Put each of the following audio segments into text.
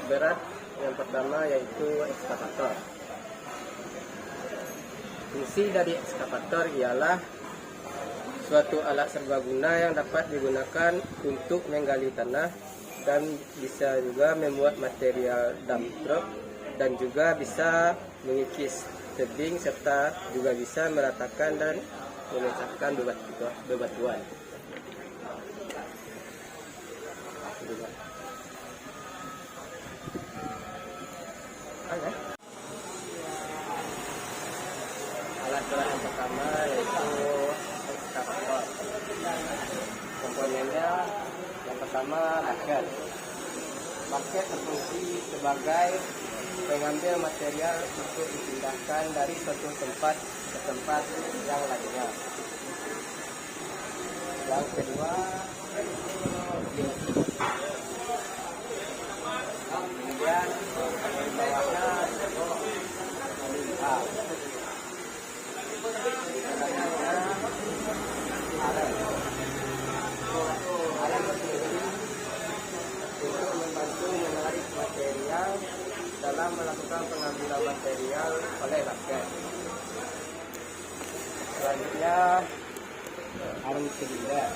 berat yang pertama yaitu ekskavator. Fungsi dari ekskavator ialah suatu alat serbaguna yang dapat digunakan untuk menggali tanah dan bisa juga memuat material dump truck dan juga bisa mengikis tebing serta juga bisa meratakan dan memecahkan bebatuan. Alat berat yang pertama yaitu ekskavator. Komponennya yang pertama bucket. Bucket berfungsi sebagai pengambil material untuk dipindahkan dari suatu tempat ke tempat yang lainnya. Yang kedua, kemudian di bawahnya limpah. Alat berfungsi untuk membantu menarik material dalam melakukan pengambilan material oleh bucket. Selanjutnya arm silinder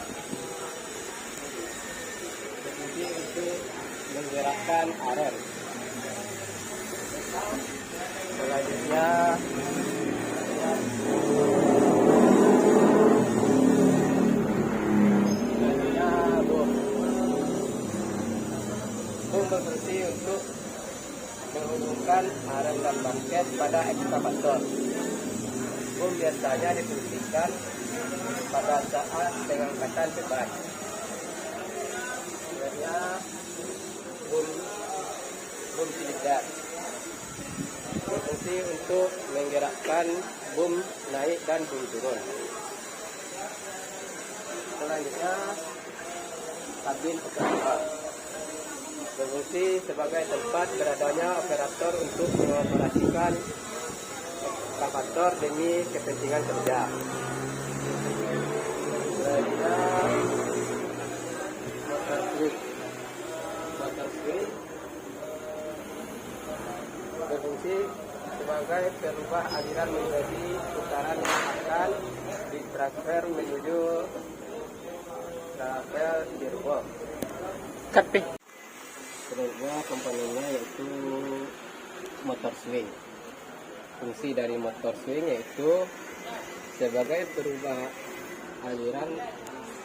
berfungsi untuk menggerakkan aren. Selanjutnya bom berfungsi untuk menghubungkan aren dan bucket pada ekskavator. Bom biasanya difungsikan pada saat pengangkatan beban. Sebenarnya bom silinder berfungsi untuk menggerakkan bom naik dan bom turun. Selanjutnya kabin operator berfungsi sebagai tempat beradanya operator untuk mengoperasikan ekskavator demi kepentingan kerja. Selanjutnya motor swing berfungsi sebagai perubah aliran menjadi putaran yang akan ditransfer menuju trafel gearbox. Kedua komponennya yaitu motor swing. Fungsi dari motor swing yaitu sebagai perubah aliran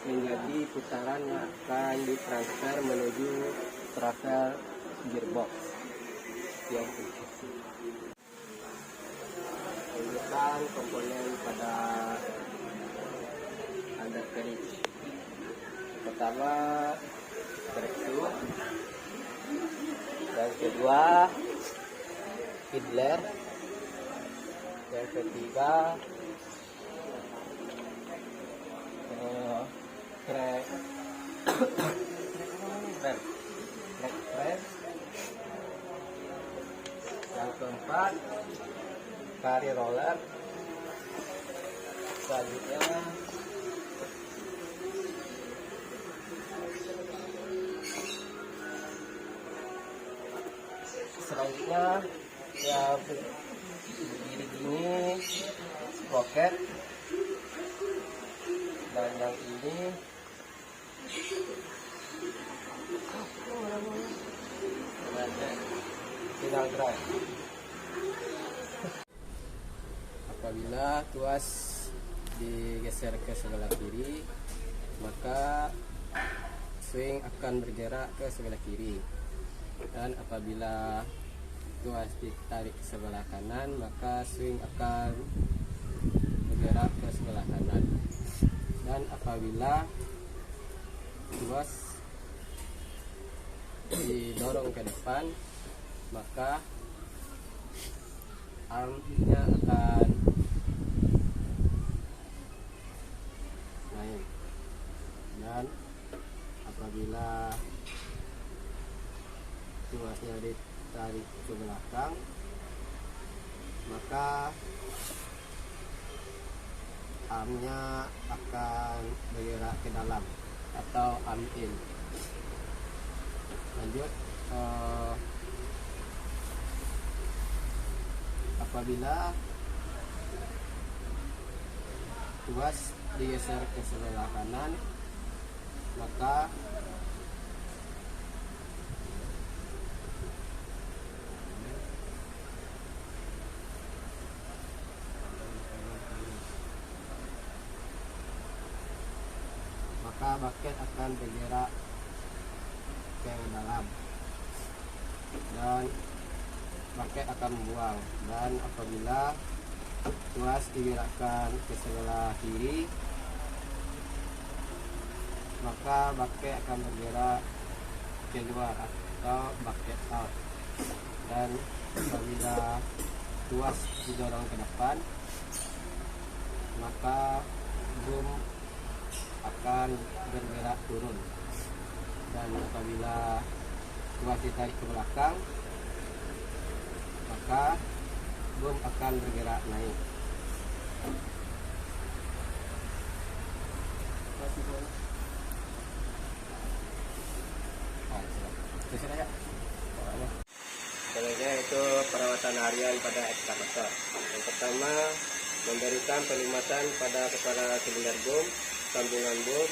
menjadi putaran yang akan ditransfer menuju trafel gearbox. Yang kemudian komponen pada undercarriage. Pertama direktur, yang kedua idler, yang ketiga press, yang keempat carry roller. Selanjutnya yang berdiri gini sprocket, dan yang ini final drive. Apabila tuas digeser ke sebelah kiri, maka swing akan bergerak ke sebelah kiri, dan apabila tuas ditarik ke sebelah kanan, maka swing akan bergerak ke sebelah kanan. Dan apabila tuas didorong ke depan, maka armnya akan naik. Dan apabila tuasnya ditarik ke belakang, maka armnya akan bergerak ke dalam atau arm in. Lanjut apabila tuas digeser ke sebelah kanan, maka bucket akan bergerak ke dalam dan bucket akan membuang. Dan apabila tuas digerakkan ke sebelah kiri, maka bucket akan bergerak keluar atau bucket out. Dan apabila tuas didorong ke depan, maka boom akan bergerak turun. Dan apabila tuas ditarik ke belakang, maka boom akan bergerak naik. Selanjutnya itu perawatan harian pada ekskavator. Yang pertama, memberikan pelumatan pada kepala silinder boom, sambungan boom,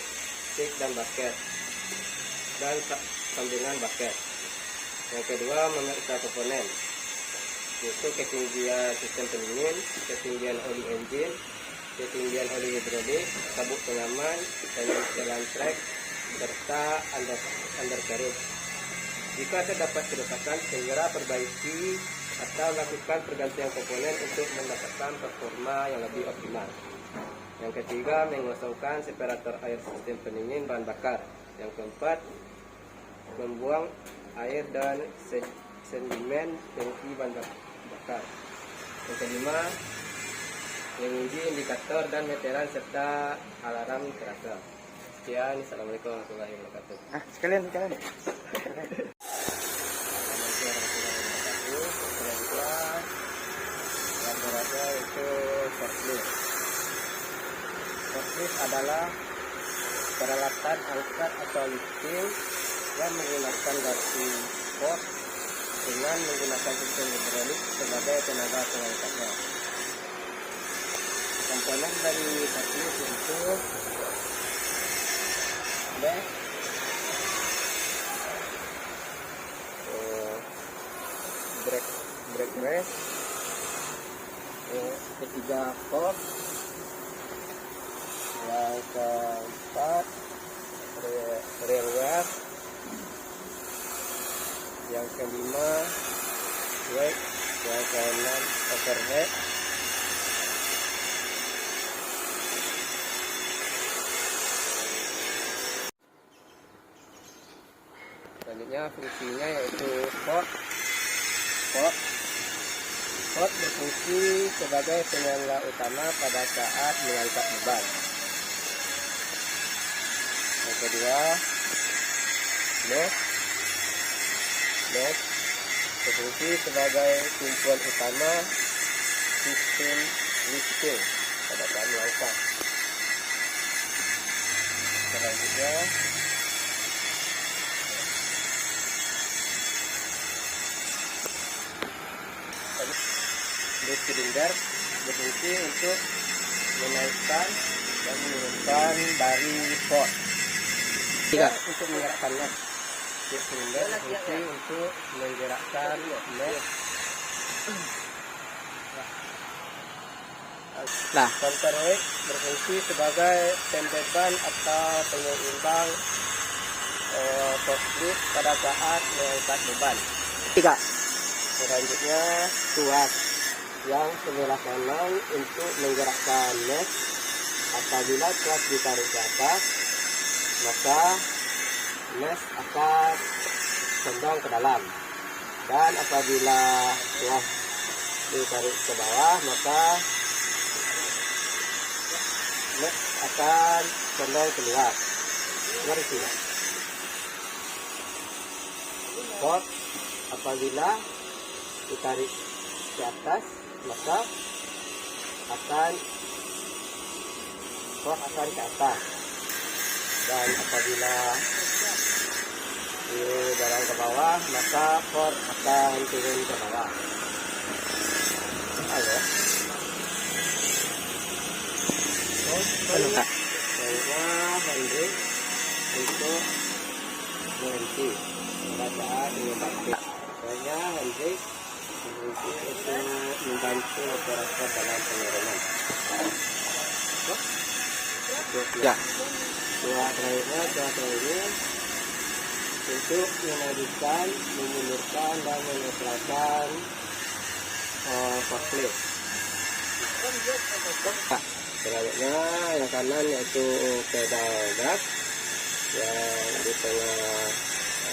stick dan bucket, dan sambungan bucket. Yang kedua, memeriksa komponen, yaitu ketinggian sistem pendingin, ketinggian oli engine, ketinggian oli hidrolik, sabuk pengaman, jalan trek, serta undercarriage. Jika terdapat kerusakan, segera perbaiki atau lakukan pergantian komponen untuk mendapatkan performa yang lebih optimal. Yang ketiga, mengosongkan separator air sistem pendingin bahan bakar. Yang keempat, membuang air dan sedimen tangki bahan bakar. Yang kelima, menguji indikator dan meteran serta alarm terasa. Sekian, assalamualaikum warahmatullahi wabarakatuh. Sekalian. Yang berada itu forklift. Forklift adalah peralatan angkat atau lifting yang menggunakan garpu fork dengan menggunakan sistem hidrolik sebagai tenaga pengangkatnya. Komponen dari forklift itu brake rest, ketiga fork, yang keempat rear wheel, yang kelima weight, yang keenam overhead, selanjutnya fungsinya yaitu fork berfungsi sebagai penyangga utama pada saat mengangkat beban. Yang kedua, nose berfungsi sebagai tumpuan utama sistem lifting pada saat mengangkat. Selanjutnya, bus silinder berfungsi untuk menaikkan dan menurunkan dari fork. Untuk menggerakkannya, bus silinder berfungsi untuk menggerakkan mesh. Counterweight berfungsi sebagai pembeban atau penyeimbang forklift pada saat mengangkat beban. Selanjutnya, tuas yang sebelah kanan untuk menggerakkan mesh. Apabila tuas ditarik ke atas, maka mesh akan condong ke dalam. Dan apabila tuas ditarik ke bawah, maka mesh akan condong keluar. Mari kita. Fork apabila ditarik ke atas, maka fork akan ke atas, dan apabila didorong ke bawah, maka fork akan turun ke bawah. ya. Kak. Bahwa handbrake untuk berhenti bacaan dengan baik. Saya handbrake berhenti untuk membantu operator dalam pengereman. Ya. Dua terakhirnya untuk mengajukan, memundurkan dan menetralkan forklift. Selanjutnya yang kanan yaitu pedal gas, yang di tengah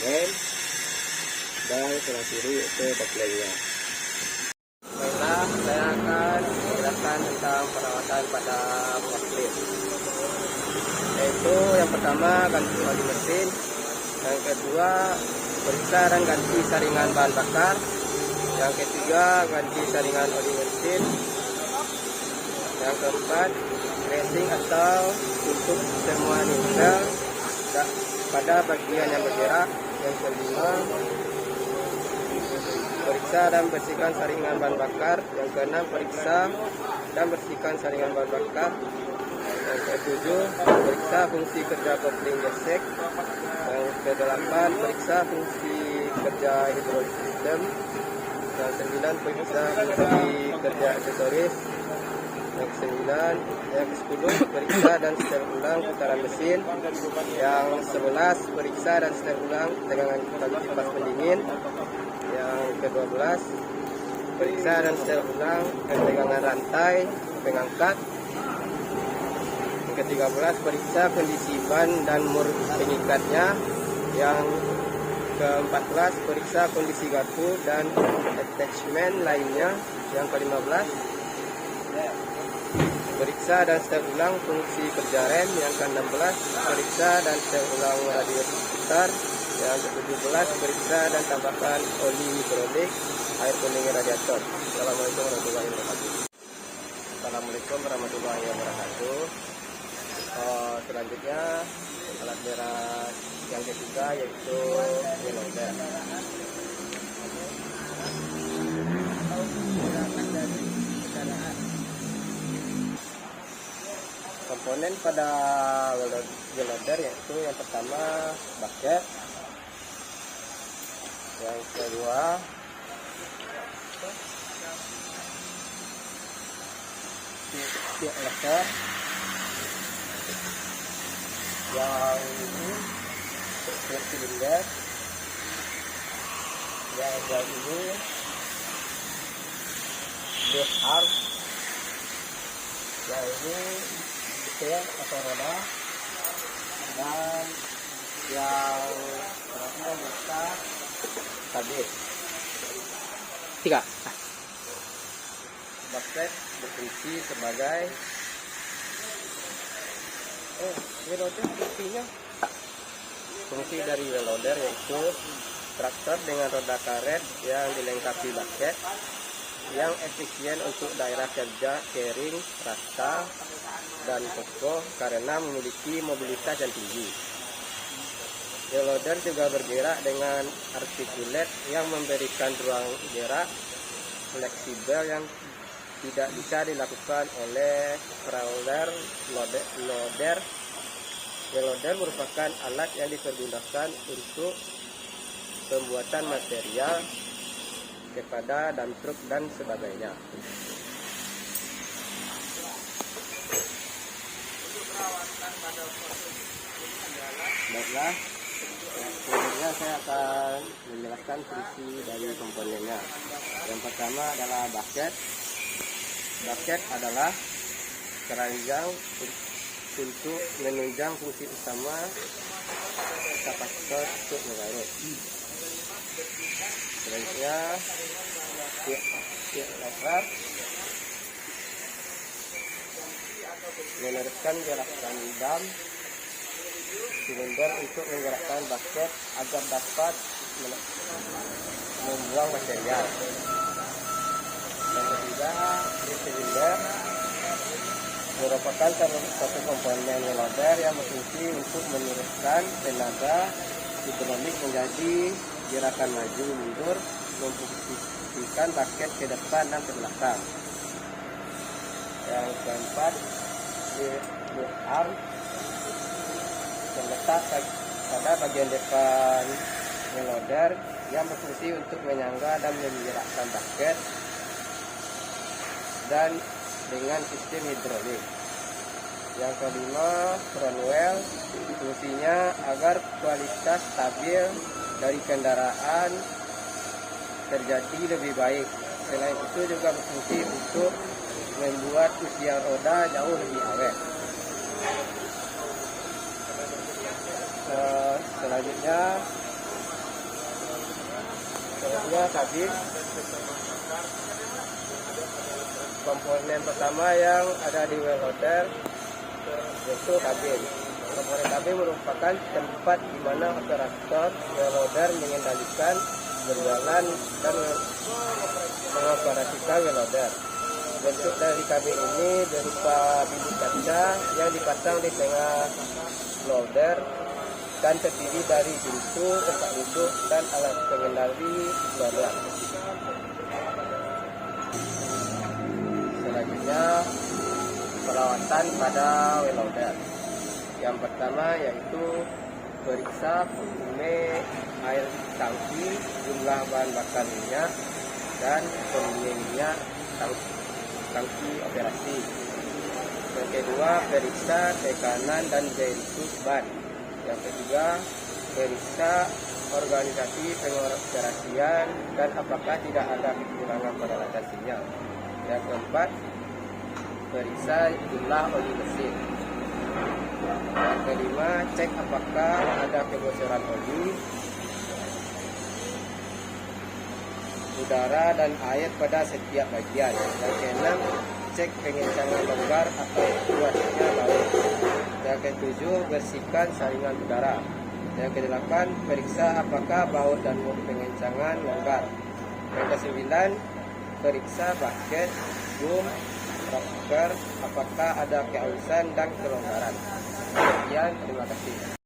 rem, dan sebelah kiri itu backlinknya. Baiklah, saya akan menjelaskan tentang perawatan pada forklift. Yaitu yang pertama ganti oli mesin, yang kedua periksa dan ganti saringan bahan bakar, yang ketiga ganti saringan oli mesin, yang keempat racing atau tutup semua nipel pada bagian yang bergerak, yang kelima periksa dan bersihkan saringan bahan bakar, yang keenam periksa dan bersihkan saringan bahan bakar, yang ketujuh periksa fungsi kerja kopling gesek, yang kedelapan periksa fungsi kerja hidrolik sistem, yang sembilan periksa fungsi kerja aksesoris, yang ke-9, yang ke-10 periksa dan setel ulang putaran mesin, yang 11 periksa dan setel ulang tegangan kipas pendingin, yang ke-12 periksa dan setel ulang tegangan rantai pengangkat, yang ke-13 periksa kondisi ban dan mur pengikatnya, yang ke-14 periksa kondisi garpu dan attachment lainnya, yang ke-15 periksa dan setel ulang fungsi kerja rem, yang ke-16 periksa dan setel ulang radio putar, yang ke-17 periksa dan tambahkan oli hidrolik, air pendingin radiator. Assalamualaikum warahmatullahi wabarakatuh. Assalamualaikum warahmatullahi wabarakatuh. Selanjutnya alat berat yang ketiga yaitu welder. Komponen pada welder yaitu yang pertama bucket, yang kedua tiap leher, yang ini silinder, yang ini base arm, yang ini detail atau roda, dan yang terakhir kita tabir. 3. Bucket berfungsi sebagai loader. Fungsi dari loader yaitu traktor dengan roda karet yang dilengkapi bucket yang efisien untuk daerah kerja kering, rata, dan kokoh karena memiliki mobilitas yang tinggi. Loader juga bergerak dengan artikulat yang memberikan ruang gerak fleksibel yang tidak bisa dilakukan oleh crawler loader. Loader merupakan alat yang dipergunakan untuk pembuatan material kepada dump truk dan sebagainya. Baiklah, selanjutnya saya akan menjelaskan fungsi dari komponennya. Yang pertama adalah bucket. Bucket adalah keranjang untuk menunjang fungsi utama kapasitor untuk mengalir. Selanjutnya tiap lever meneruskan gerakan dam silinder untuk menggerakkan bucket agar dapat membuang material. Yang ketiga, silinder merupakan satu komponen loader yang berfungsi untuk meneruskan tenaga hidrolik menjadi gerakan maju mundur, memposisikan bucket ke depan dan ke belakang. Yang keempat, di boot arm terletak pada bagian depan wheel loader yang berfungsi untuk menyangga dan menggerakkan bucket dan dengan sistem hidrolik. Yang kelima, front wheel fungsinya agar kualitas stabil dari kendaraan terjadi lebih baik. Selain itu juga berfungsi untuk membuat usia roda jauh lebih awet. Selanjutnya kabin. Komponen pertama yang ada di wheel loader yaitu kabin. Komponen kabin merupakan tempat di mana operator wheel loader mengendalikan, berjalan dan mengoperasikan wheel loader. Bentuk dari kabin ini berupa bilik kaca yang dipasang di tengah loader dan terdiri dari pintu, tempat duduk, dan alat pengendali loader. Selanjutnya, perawatan pada wheel loader. Yang pertama yaitu periksa volume air tangki, jumlah bahan bakar minyak, dan volume minyak tangki operasi. Yang kedua, periksa tekanan dan bentuk ban. Yang ketiga, periksa organisasi pengoperasian dan apakah tidak ada kekurangan pada rantai sinyal. Yang keempat, periksa jumlah oli mesin. Yang kelima, cek apakah ada kebocoran oli, udara dan air pada setiap bagian. Yang keenam, cek pengencangan longgar atau kuatnya baut. Yang ketujuh, bersihkan saringan udara. Yang kedelapan, periksa apakah baut dan muk pengencangan longgar. Yang kesembilan, periksa bucket, boom, rocker, apakah ada keausan dan kelonggaran. Sekian, terima kasih.